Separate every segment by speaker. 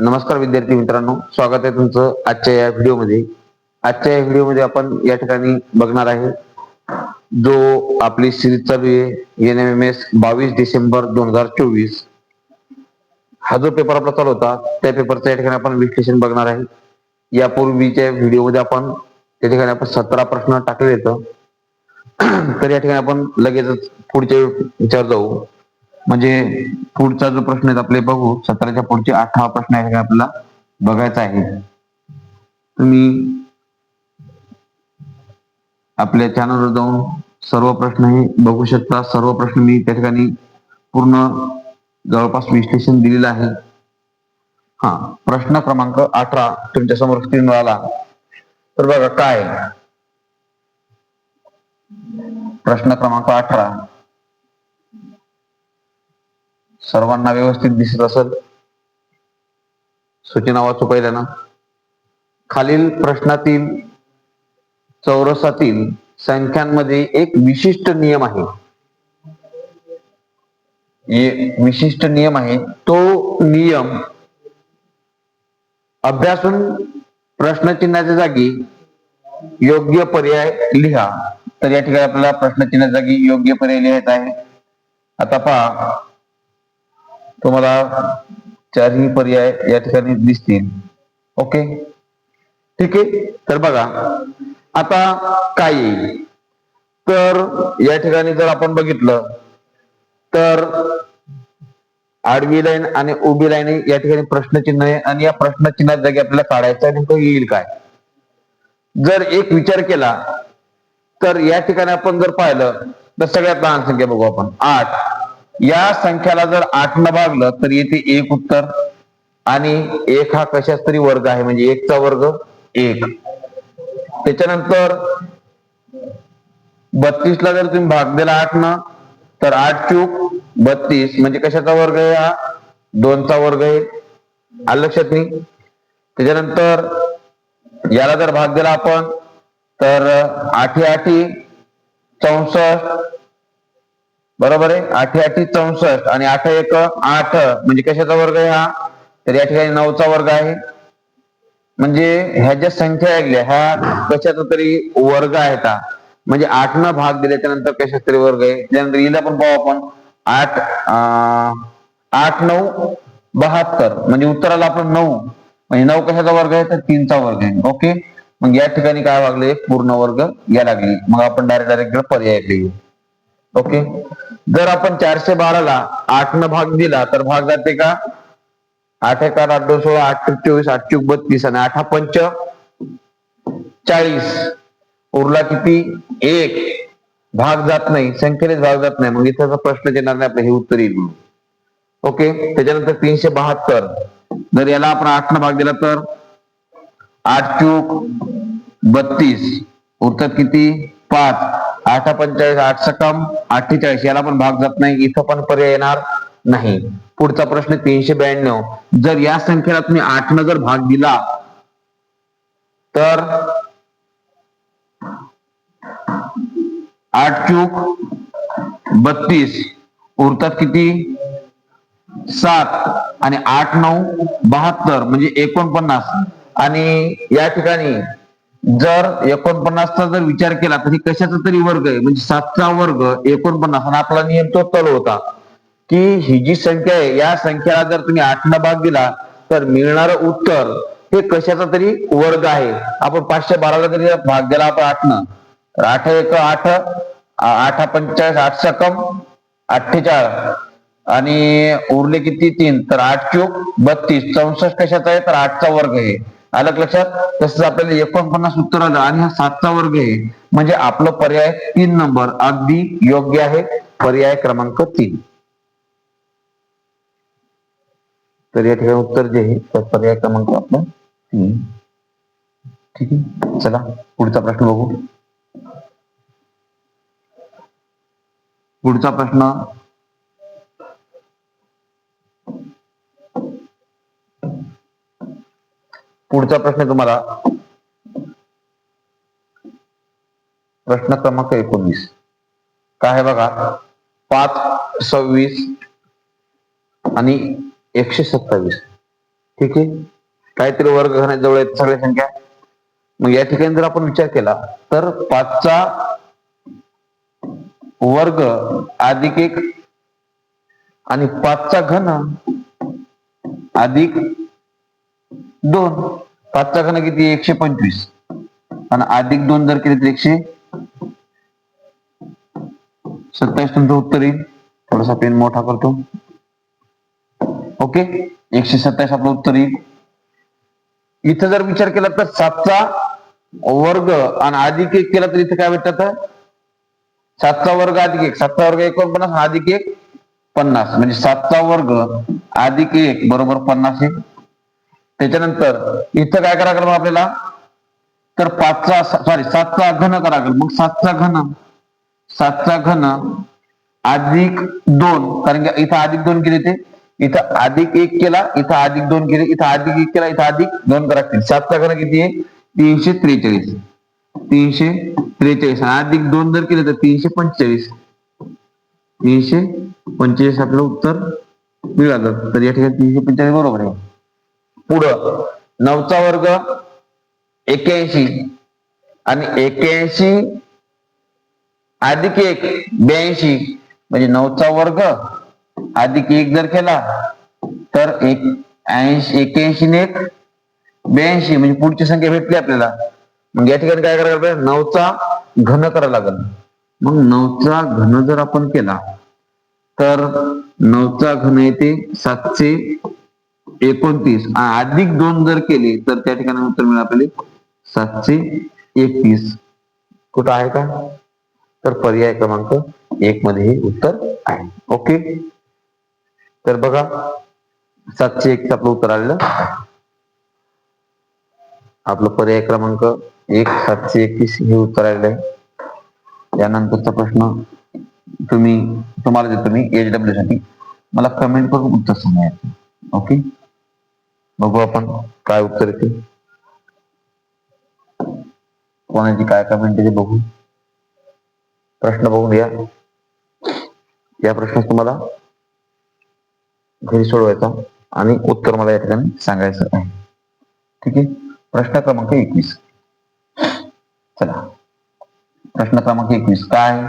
Speaker 1: नमस्कार विद्यार्थी मित्रांनो, स्वागत आहे तुमचं आजच्या या व्हिडिओमध्ये. आजच्या या व्हिडिओमध्ये आपण या ठिकाणी बघणार आहे जो आपली सिरीज चालू आहे NMMS 22 डिसेंबर 2024. हा जो पेपर आपला चालू होता त्या पेपरचं या ठिकाणी आपण विश्लेषण बघणार आहे. यापूर्वीच्या व्हिडिओमध्ये आपण त्या ठिकाणी आपण 17 प्रश्न टाकले होते. तर या ठिकाणी आपण लगेचच पुढच्या विचार जाऊ. म्हणजे पुढचा जो प्रश्न आहे आपले बघू. 17च्या पुढचे 18 प्रश्न आहे आपल्याला बघायचा आहे. तुम्ही आपल्या चॅनलवर जाऊन सर्व प्रश्न हे बघू शकता. सर्व प्रश्न मी त्या ठिकाणी पूर्ण जवळपास विश्लेषण दिलेलं आहे. प्रश्न क्रमांक 18 तुमच्या समोर स्क्रीनवर आला तर बघा काय प्रश्न क्रमांक 18 सर्वांना व्यवस्थित दिसत असेल. सूचना वाचू पहिल्यानं. खालील प्रश्नातील चौरसातील संख्यांमध्ये एक विशिष्ट नियम आहे. विशिष्ट नियम आहे. तो नियम अभ्यासून प्रश्नचिन्हाच्या जागी योग्य पर्याय लिहा. तर या ठिकाणी आपल्याला प्रश्नचिन्हाच्या जागी योग्य पर्याय लिहायचा आहे. आता पहा, तुम्हाला चारही पर्याय या ठिकाणी दिसतील. ओके, ठीक आहे. तर बघा आता काय येईल. तर या ठिकाणी जर आपण बघितलं तर आडवी लाईन आणि उभी लाईन या ठिकाणी प्रश्नचिन्ह आहे आणि या प्रश्नचिन्हाच्या जागी आपल्याला काढायचं नेमकं येईल काय. जर एक विचार केला तर या ठिकाणी आपण जर पाहिलं तर सगळ्यात लहान संख्या बघू आपण 8. या संख्याला जर 8 न भागलं तर येथे 1 उत्तर आणि 1 हा कशाच तरी वर्ग आहे म्हणजे 1 चा वर्ग 1. त्याच्यानंतर 32 ला जर तुम्ही भाग दिला 8 न तर 8 चूक 32 म्हणजे कशाचा वर्ग आहे हा 2 चा वर्ग आहे. आलं लक्षात नाही. त्याच्यानंतर याला जर भाग दिला आपण तर 8 8 64 बरोबर आहे. 8 8 64 आणि 8 1 8 म्हणजे कशाचा वर्ग आहे हा तर या ठिकाणी 9 चा वर्ग आहे. म्हणजे ह्या ज्या संख्या आहेत ह्या कशाचा तरी वर्ग आहेत. म्हणजे 8 न भाग दिल्याच्या नंतर कशाचा तरी वर्ग आहे. त्यानंतर हिला पण पाहू आपण 8 8 9 72 म्हणजे उत्तराला आपण 9 म्हणजे 9 कशाचा वर्ग आहे तर 3 चा वर्ग आहे. ओके, मग या ठिकाणी काय वागले पूर्ण वर्ग या लागली. मग आपण डायरेक्ट पर्याय लिहू. ओके, जर आपण 412 ला 8 न भाग दिला तर भाग जाते का 8 1 8 2 16 8 24 8 चूक 32 आणि 8 पंच 40 उरला किती 1. भाग जात नाही, संख्येनेच भाग जात नाही. मग इथं प्रश्न येणार नाही आपलं हे उत्तर येईल. ओके, त्याच्यानंतर 372 जर याला आपण 8 न भाग दिला तर 8 चूक 32 उरतात किती 5. 8 45 8 सकम 48 याला पण भाग जात नाही. इथं पण पर्याय येणार नाही. पुढचा प्रश्न 392 जर या संख्येला तुम्ही 8 न जर भाग दिला तर 8 चूक 32 उरतात किती 7 आणि 8 9 72 म्हणजे 49. आणि या ठिकाणी जर 49चा जर विचार केला तर कशाचा तरी वर्ग आहे म्हणजे 7 चा वर्ग 49. आणि आपला नियम तो चालू होता की ही जी संख्या आहे या संख्याला जर तुम्ही 8 न भाग दिला तर मिळणारं उत्तर हे कशाचा तरी वर्ग आहे. आपण 512 ला जरी भाग दिला आपण 8 न तर 8 1 8 8 45 8 सकम 48 आणि उरले किती 3 तर 8 चूक 32 64 कशाचा आहे तर 8 चा वर्ग आहे. आलं लक्षात. तसंच आपल्याला 49 उत्तर आलं आणि हा 7 चा वर्ग आहे म्हणजे आपलं पर्याय 3 नंबर अगदी योग्य आहे. पर्याय क्रमांक 3. तर या ठिकाणी उत्तर जे आहे तर पर्याय क्रमांक आपला 3. ठीक आहे, चला पुढचा प्रश्न बघू. पुढचा प्रश्न तुम्हाला प्रश्न क्रमांक 19 काय आहे बघा. 5 26 आणि 127 ठीक आहे, काहीतरी वर्ग घनाजवळ आहेत सगळ्या संख्या. मग या ठिकाणी जर आपण विचार केला तर 5चा वर्ग अधिक 1 आणि 5चा घन अधिक 2. 5चा घन किती? 125 आणि अधिक 2 जर केले तर 127. तुमचं उत्तर येईल. थोडासा पेन मोठा करतो. ओके, 127 आपलं उत्तर येईल. इथं जर विचार केला तर 7चा वर्ग आणि अधिक 1 केला तर इथं काय भेटतात? 7चा वर्ग अधिक 1, 7चा वर्ग 49 अधिक 1 50, म्हणजे 7चा वर्ग अधिक 1 बरोबर 50 आहे. त्याच्यानंतर इथं काय करावं लागेल आपल्याला? तर 7चा घन करावं लागेल. मग 7चा घन अधिक 2, कारण की इथं अधिक 2 केले, ते इथं अधिक 1 केला, इथं अधिक 2 केले, इथं अधिक 1 केला, इथं अधिक 2 करा. 7चा घन किती आहे? 343. 343 अधिक 2 जर केले तर 345. 345 आपलं उत्तर मिळालं. तर या ठिकाणी 345 बरोबर आहे. पुढं 9चा वर्ग 81 आणि 81 अधिक 1 82, म्हणजे 9चा वर्ग अधिक 1 जर केला तर 81 ने 1 82, म्हणजे पुढची संख्या भेटली आपल्याला. मग या ठिकाणी काय करायला पाहिजे? 9चा घन करायला लागेल. मग 9चा घन जर आपण केला तर 9चा घन येते 729, अधिक 2 जर केले तर त्या ठिकाणी उत्तर मिळेल आपल्याला 731. कुठं आहे का? तर पर्याय क्रमांक 1 मध्ये हे उत्तर आहे. ओके, तर बघा 701 आपलं उत्तर आलेलं. आपलं पर्याय क्रमांक 1 731 हे उत्तर आलेलं आहे. यानंतरचा प्रश्न तुम्हाला देतो मी HW साठी. मला कमेंट करून उत्तर सांगायचं. ओके, बघू आपण काय उत्तर येते, कोणाची काय कमेंट येते बघू. प्रश्न बघून घ्या. या प्रश्नात तुम्हाला घरी सोडवायचा आणि उत्तर मला या ठिकाणी सांगायचं आहे. ठीक आहे, प्रश्न क्रमांक 21. चला, प्रश्न क्रमांक 21 काय?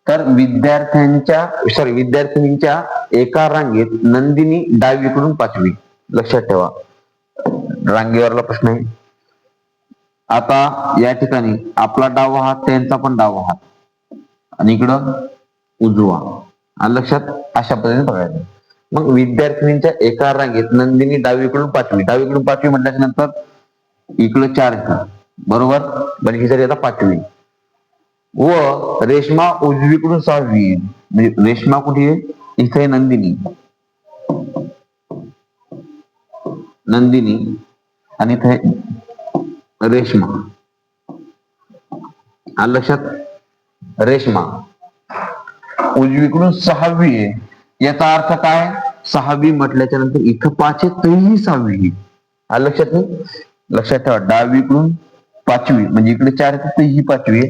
Speaker 1: तर विद्यार्थिनींच्या एका रांगेत नंदिनी डावीकडून 5वी. लक्षात ठेवा, रांगेवरला प्रश्न आहे. आता या ठिकाणी आपला डावा हात, त्यांचा पण डावा हात, आणि इकडं उजवा. लक्षात अशा पद्धतीने बघायचं. मग विद्यार्थिनींच्या एका रांगेत नंदिनी डावीकडून 5वी. डावीकडून 5वी म्हटल्याच्या नंतर इकडं 4 येतात बरोबर, म्हणजे जर येतात 5वी. व रेश्मा उजवीकडून 6वी. म्हणजे रेश्मा कुठे आहे? इथे आहे नंदिनी आणि इथे रेश्मा. आलं लक्षात? रेश्मा उजवीकडून 6वी आहे. याचा अर्थ काय? 6वी म्हटल्याच्या नंतर इथं 5 आहे, तरीही 6वी. आलं लक्षात नाही? लक्षात ठेवा, डावीकडून 5वी म्हणजे इकडे 4 आहे तर ही 5वी आहे.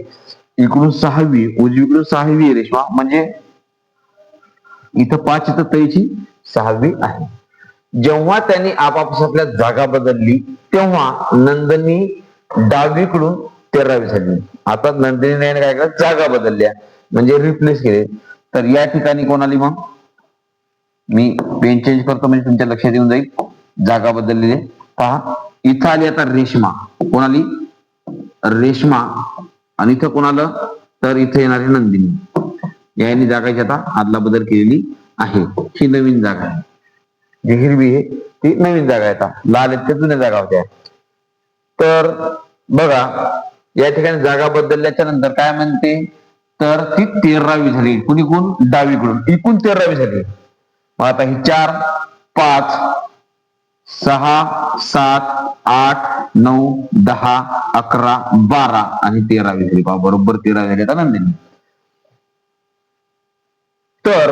Speaker 1: इकडून 6वी, उजवीकडून 6वी आहे रेश्मा, म्हणजे इथं 5 तर तैची 6वी आहे. जेव्हा त्यांनी आपापसातल्या जागा बदलली तेव्हा नंदिनी डावीकडून 13वी झाली. आता नंदिनीने काय केलं? जागा बदलल्या, म्हणजे रिप्लेस केले. तर या ठिकाणी कोण आली? मग मी पेन चेंज करतो म्हणजे तुमच्या लक्षात येऊन जाईल. जागा बदललेली पहा, इथं आली आता रेश्मा. कोण आली? रेश्मा. आणि इथं कोण आलं? तर इथे येणारी नंदिनी. याने जागाची आता आदला बदल केलेली आहे. ही नवीन जागा आहे. जी हिरवी आहे ती नवीन जागा आहे. आता लाल आहेत त्या जुन्या जागा होत्या. तर बघा, या ठिकाणी जागा बदलल्याच्या नंतर काय म्हणते? तर ती 13वी झाली. कोण? डावीकडून. एकूण 13वी झाली. मग आता ही 4 5 6 7 8 9 10 11 12 आणि 13वी झाली. बरोबर 13वी झाली आता नंदिनी. तर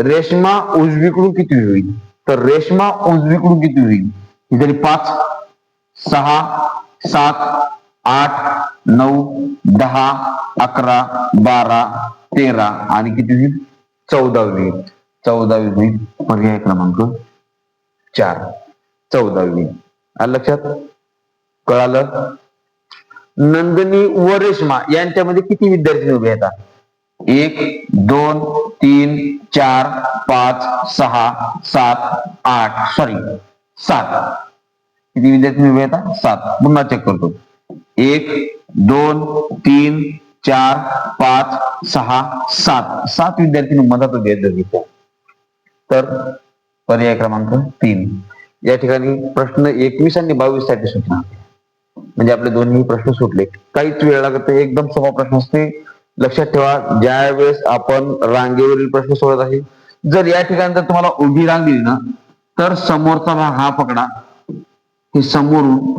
Speaker 1: रेश्मा उजवीकडून किती होईल? तर रेश्मा उजवीकडून किती होईल? ही झाली 5 6 7 8 9 10 11 12 13 आणि किती होईल? 14वी. 14वी होईल. पर्याय क्रमांक 4. 14वी. आलं लक्षात? कळालं? नंदिनी व रेश्मा यांच्यामध्ये किती विद्यार्थी उभे येतात? 1 2 3 4 5 6 7 8 सॉरी 7. किती विद्यार्थी उभे येतात? 7. पुन्हा चेक करतो. 1 2 3 4 5 6 7. 7 विद्यार्थी मदत उभे आहेत. तर पर्याय क्रमांक 3. या ठिकाणी प्रश्न 21 आणि 22 साठी सुटला. म्हणजे आपले दोन्ही प्रश्न सुटले. काहीच वेळ लागत नाही, एकदम सोपा प्रश्न असते. लक्षात ठेवा, ज्या वेळेस आपण रांगेवरील प्रश्न सोडत आहे, जर या ठिकाणी जर तुम्हाला उभी रांग दिली ना, तर समोरचा भाग हा पकडा, हे समोरून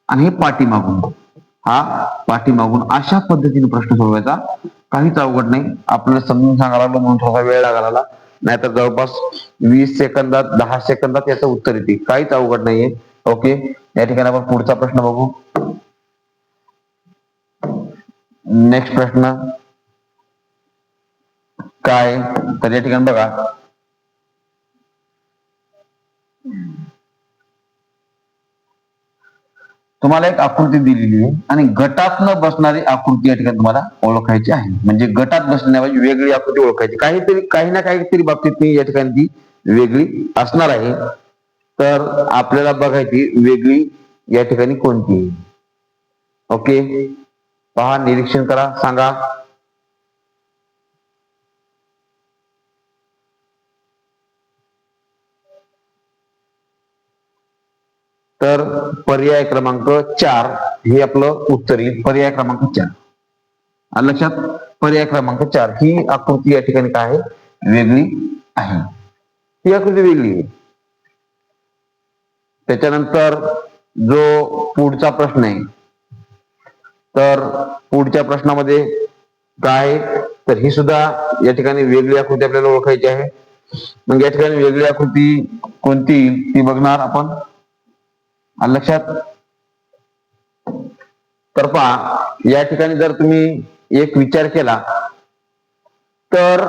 Speaker 1: आणि हे पाठीमागून, हा पाठीमागून, अशा पद्धतीने प्रश्न सोडवायचा. काहीच अवघड नाही. आपल्याला समजून सांगायला लागलो म्हणून थोडा वेळ लागला, नाहीतर जवळपास 20 सेकंदात 10 सेकंदात याचं उत्तर येते. काहीच अवघड नाहीये. ओके, या ठिकाणी आपण पुढचा प्रश्न बघू. नेक्स्ट प्रश्न काय, तर या ठिकाणी बघा, तुम्हाला एक आकृती दिलेली आहे आणि गटात न बसणारी आकृती या ठिकाणी तुम्हाला ओळखायची आहे. म्हणजे गटात बसण्याऐवजी वेगळी आकृती ओळखायची. काही ना काहीतरी बाबतीत या ठिकाणी ती वेगळी असणार आहे. तर आपल्याला बघायची वेगळी या ठिकाणी कोणती. ओके, पहा, निरीक्षण करा, सांगा. तर पर्याय क्रमांक 4 हे आपलं उत्तर येईल. पर्याय क्रमांक 4. आलं लक्षात? पर्याय क्रमांक 4 ही आकृती या ठिकाणी काय आहे? वेगळी आहे. ही आकृती वेगळी आहे. त्याच्यानंतर जो पुढचा प्रश्न आहे, तर पुढच्या प्रश्नामध्ये काय, तर ही सुद्धा या ठिकाणी वेगळी आकृती आपल्याला ओळखायची आहे. मग या ठिकाणी वेगळी आकृती कोणती ती बघणार आपण. आलं लक्षात? तर पहा, या ठिकाणी जर तुम्ही एक विचार केला तर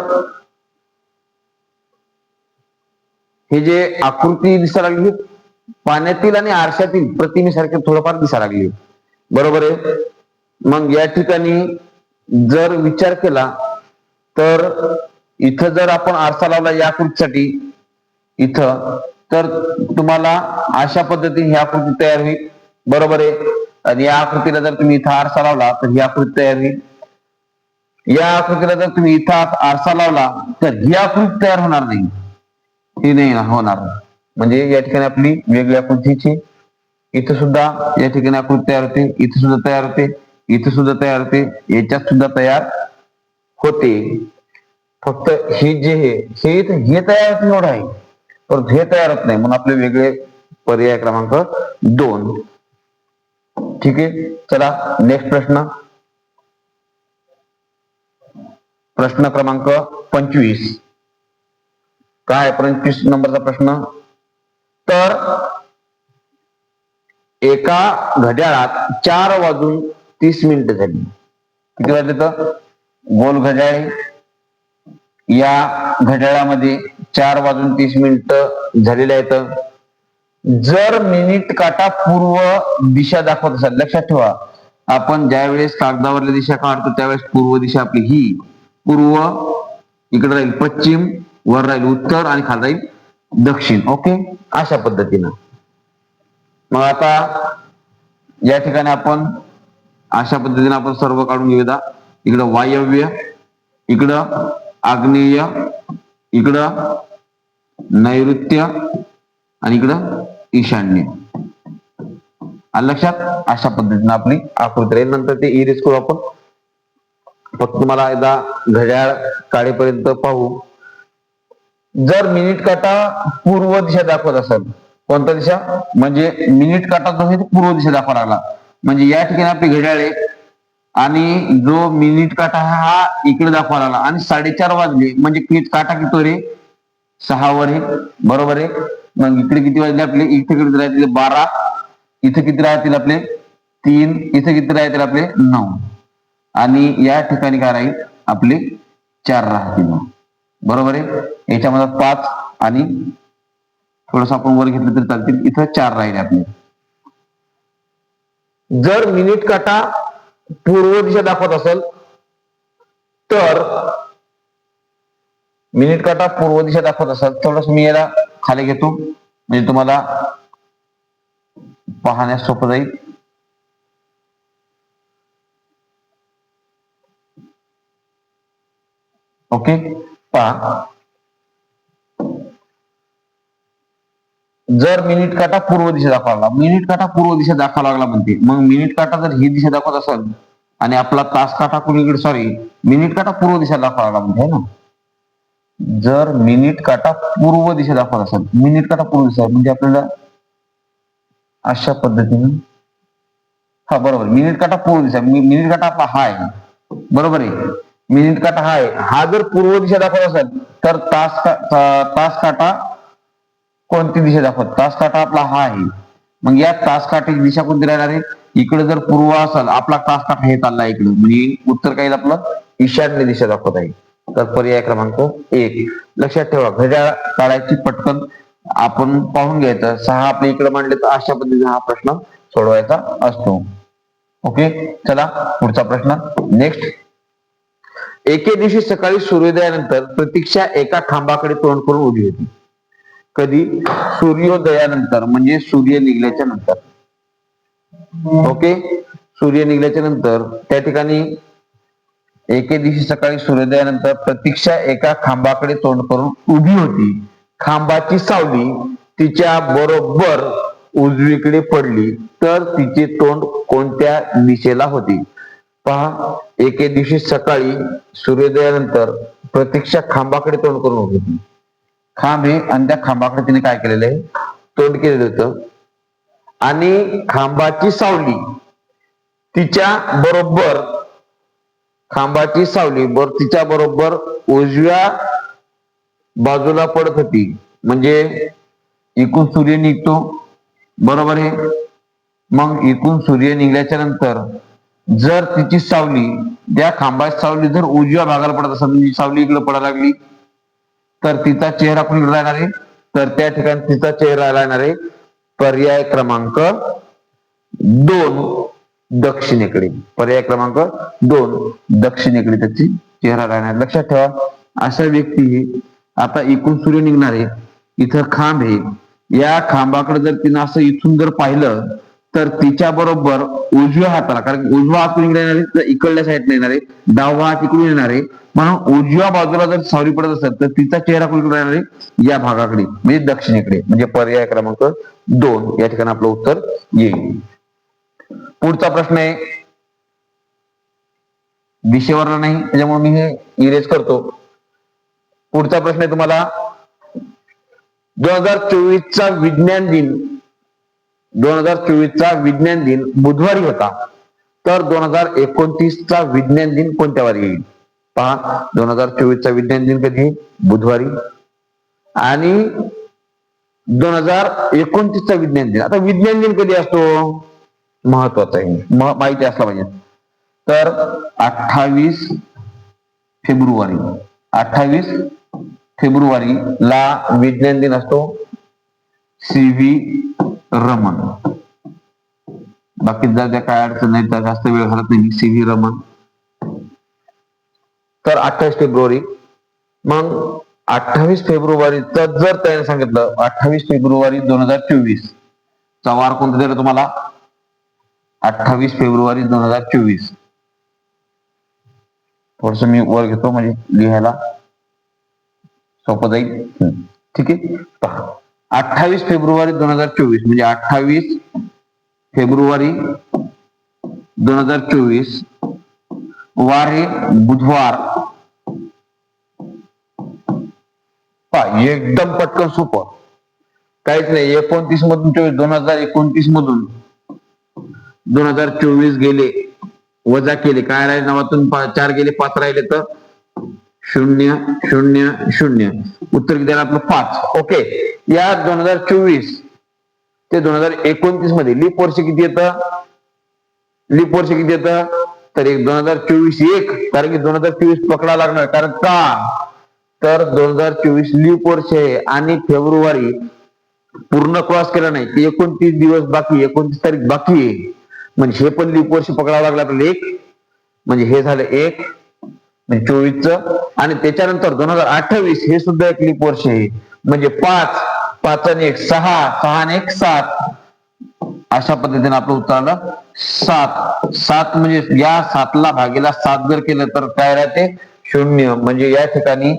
Speaker 1: हे जे आकृती दिसायला लागली पाण्यातील आणि आरशातील प्रतिमेसारखे थोडंफार दिसायला लागली, बरोबर आहे. मग या ठिकाणी जर विचार केला तर इथं जर आपण आरसा लावला या आकृतीसाठी इथं, तर तुम्हाला अशा पद्धतीने ही आकृती तयार होईल, बरोबर आहे. आणि या आकृतीला जर तुम्ही इथं आरसा लावला तर ही आकृती तयार होईल. या आकृतीला जर तुम्ही इथं आरसा लावला तर ही आकृती तयार होणार नाही, ही नाही होणार. म्हणजे या ठिकाणी आपली वेगळी आकृतीची, इथं सुद्धा या ठिकाणी आकृती तयार होते, इथं सुद्धा तयार होते, इथं सुद्धा तयार होते, याच्यात सुद्धा तयार होते. फक्त हे जे हे तयार होते एवढं आहे, परंतु हे तयार होत नाही, म्हणून आपले वेगळे पर्याय क्रमांक 2. ठीक आहे, चला नेक्स्ट प्रश्न. प्रश्न क्रमांक 25. काय 25 नंबरचा प्रश्न. तर एका घड्याळात 4:30 झाली. किती वाजले? तर गोल घड्याळ, या घड्याळामध्ये 4:30 झालेले आहेत. जर मिनिट काटा पूर्व दिशा दाखवत असेल, लक्षात ठेवा, आपण ज्या वेळेस कागदावरली दिशा काढतो त्यावेळेस पूर्व दिशा आपली ही पूर्व, इकडे राहील पश्चिम, वर राहील उत्तर आणि खाली राहील दक्षिण. ओके, अशा पद्धतीनं. मग आता या ठिकाणी आपण अशा पद्धतीने आपण सर्व काढून घेऊया. इकडं वायव्य, इकडं आग्नेय, इकडं नैऋत्य आणि इकडं ईशान्य. आलं लक्षात? अशा पद्धतीने आपली आकृती राहील. नंतर ते इरेज करू आपण. फक्त मला एकदा घड्याळ काढेपर्यंत पाहू. जर मिनिट काटा पूर्व दिशा दाखवत असेल, कोणता दिशा, म्हणजे मिनिट काटा जो आहे पूर्व दिशा दाखवा लागला, म्हणजे या ठिकाणी आपली घड्याळ आहे आणि जो मिनिट काटा हा इकडे दाखवा लागला आणि 4:30 वाजले, म्हणजे काटा किती रे 6 वर आहे, बरोबर आहे. मग इकडे किती वाजले आपले, इथे किती राहतील 12, इथे किती राहतील आपले 3, इथे किती राहतील आपले 9, आणि या ठिकाणी काय राहील आपले 4 राहतील, बरोबर आहे. याच्यामध्ये 5 आणि थोडस आपण वर घेतलं तरी चालतील. इथं 4 राहिले आपले. जर मिनिट काटा पूर्व दिशा दाखवत असेल तर मिनिट काटा पूर्व दिशा दाखवत असेल थोडस मी याला खाली घेतो म्हणजे तुम्हाला पाहण्यास सोपं जाईल. ओके पहा, जर मिनिट काटा पूर्व दिशा दाखवायला, मिनिट काटा पूर्व दिशा दाखवायला लागला म्हणते, मग मिनिट काटा जर ही दिशा दाखवत असेल आणि आपला तास काटा कुणीकडे, सॉरी मिनिट काटा पूर्व दिशा दाखवायला म्हणते ना, जर मिनिट काटा पूर्व दिशा दाखवत असेल, मिनिट काटा पूर्व दिशा म्हणजे आपल्याला अशा पद्धतीने, हा बरोबर, मिनिट काटा पूर्व दिशा, मिनिट काटा आपला हा आहे, बरोबर आहे, मिनिट काटा हा आहे, हा जर पूर्व दिशा दाखवत असेल तर तास काटा कोणती दिशा दाखवत, तास काटा आपला हा आहे, मग या तास काठाची दिशा कोणती राहणार आहे, इकडे जर पूर्व असेल आपला तास काटा हे चालला इकडे, म्हणजे उत्तर काय आपलं ईशान्य दिशा दाखवत आहे. तर पर्याय क्रमांक 1. लक्षात ठेवा, घड्याळ काढायची पटकन आपण पाहून घ्यायचं, 6 आपल्या इकडे मांडले तर अशा पद्धतीने हा प्रश्न सोडवायचा असतो. ओके, चला पुढचा प्रश्न. नेक्स्ट, एके दिवशी सकाळी सूर्योदयानंतर प्रतीक्षा एका खांबाकडे तोंड करून उभी होती. कधी? सूर्योदयानंतर म्हणजे सूर्य निघल्याच्या नंतर. ओके, सूर्य निघल्याच्या नंतर त्या ठिकाणी एके दिवशी सकाळी सूर्योदयानंतर प्रतीक्षा एका खांबाकडे तोंड करून उभी होती. खांबाची सावली तिच्या बरोबर उजवीकडे पडली तर तिचे तोंड कोणत्या दिशेला होते? पहा, एके दिवशी सकाळी सूर्योदयानंतर प्रतीक्षा खांबाकडे तोंड करून उभी होती. खांब आहे आणि त्या खांबाकडे तिने काय केलेलं आहे, तोंड केलेलं होतं, आणि खांबाची सावली तिच्या बरोबर, खांबाची सावली तिच्या बरोबर उजव्या बाजूला पडत होती. म्हणजे इकडून सूर्य निघतो, बरोबर आहे, मग इकडून सूर्य निघल्याच्या नंतर जर तिची सावली, त्या खांबाची सावली जर उजव्या भागाला पडत असेल, म्हणजे सावली इकडे पडायला लागली तर तिचा चेहरा कुणीकडे राहणार आहे, तर त्या ठिकाणी तिचा चेहरा राहणार आहे पर्याय क्रमांक 2 दक्षिणेकडे. पर्याय क्रमांक 2 दक्षिणेकडे त्याची चेहरा राहणार. लक्षात ठेवा, अशा व्यक्ती आता इकडून सूर्य निघणार आहे, इथं खांब आहे, या खांबाकडे जर तिनं असं इथून जर पाहिलं तर तिच्या बरोबर उजव्या हाताला, कारण उजवा हात कुणीकडे येणार आहे, तर इकडल्या साईडला येणार आहे, डावा हात इकडून येणार आहे, म्हणून उजव्या बाजूला जर सावली पडत असेल तर तिचा चेहरा कुणीकडे येणार आहे, या भागाकडे म्हणजे दक्षिणेकडे. म्हणजे पर्याय क्रमांक 2 या ठिकाणी आपलं उत्तर येईल. पुढचा प्रश्न आहे, दिशेवर नाही त्याच्यामुळे मी हे इरेज करतो. पुढचा प्रश्न आहे तुम्हाला, 2024चा विज्ञान दिन, 2024चा विज्ञान दिन बुधवारी होता, तर 2029चा विज्ञान दिन कोणत्या वारी येईल? पहा, 2024चा विज्ञान दिन कधी? बुधवारी. आणि 2029चा विज्ञान दिन, आता विज्ञान दिन कधी असतो? महत्वाचा आहे, माहिती असला पाहिजे. तर 28 फेब्रुवारी, 28 फेब्रुवारीला विज्ञान दिन असतो. CV रमन, बाकी जर काय अडचण नाही तर जास्त वेळ घालत नाही, CV रमन. तर 28 फेब्रुवारी, मग 28 फेब्रुवारीचं जर त्याने सांगितलं 28 फेब्रुवारी 2024 चा वार कोणता दिला तुम्हाला? 28 फेब्रुवारी 2024. थोडस मी वर घेतो म्हणजे लिहायला सोपं जाईल. ठीक आहे, पहा, 28 फेब्रुवारी 2024 म्हणजे 28 फेब्रुवारी 2024 वार हे बुधवार. पहा, एकदम पटकन सोपं, काहीच नाही. 29 मधून 2029 मधून 2024 गेले, वजा केले, काय राहिले, 9तून 4 गेले, 5 राहिले, तर 0 0 0, उत्तर किती आपलं 5. ओके, या 2024 ते 2029 मध्ये लीप वर्ष किती येतं? लीप वर्ष किती येतं? तर 2024 1, कारण की 2024 पकडा लागणार, कारण का, तर 2024 लीप वर्ष आहे आणि फेब्रुवारी पूर्ण क्रॉस केला नाही की 29 दिवस बाकी, 29 तारीख बाकी आहे, म्हणजे हे पण लीप वर्ष पकडावं लागलं आपल्याला एक, म्हणजे हे झालं एक म्हणजे 24च, आणि त्याच्यानंतर 2028 हे सुद्धा एक लीप वर्ष आहे, म्हणजे 5, 5 आणि 1 6, 6 आणि 1 7, अशा पद्धतीने आपलं उत्तर आलं 7. 7 म्हणजे या 7ला भागीला 7 जर केलं तर काय राहते 0, म्हणजे या ठिकाणी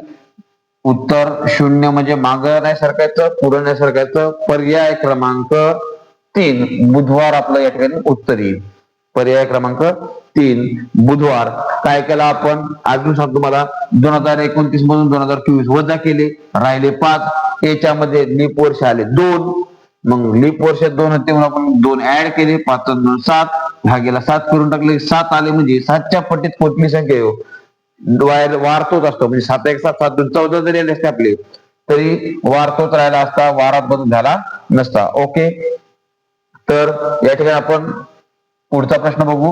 Speaker 1: उत्तर 0, म्हणजे मागं नाही सरकायचं, पुढं नाही सरकायचं. पर्याय क्रमांक 3 बुधवार आपलं या ठिकाणी उत्तर येईल. पर्याय क्रमांक 3 बुधवार. काय केलं आपण अजून सांगतो तुम्हाला, 2029 मधून 2024 वजा केले, राहिले 5, याच्यामध्ये लीप वर्ष आले 2, मग लीप वर्ष 2 होते म्हणून आपण 2 ऍड केले, 5 आणि 2 7, भागेला 7 करून टाकले, 7 आले, म्हणजे 7च्या पटीत कुठली संख्या येऊ वारतोच असतो, म्हणजे 7 1 7 7 2 14 जरी आले असते आपले तरी वारतोच राहिला असता, वारात बदल झाला नसता. ओके, तर या ठिकाणी आपण पुढचा प्रश्न बघू.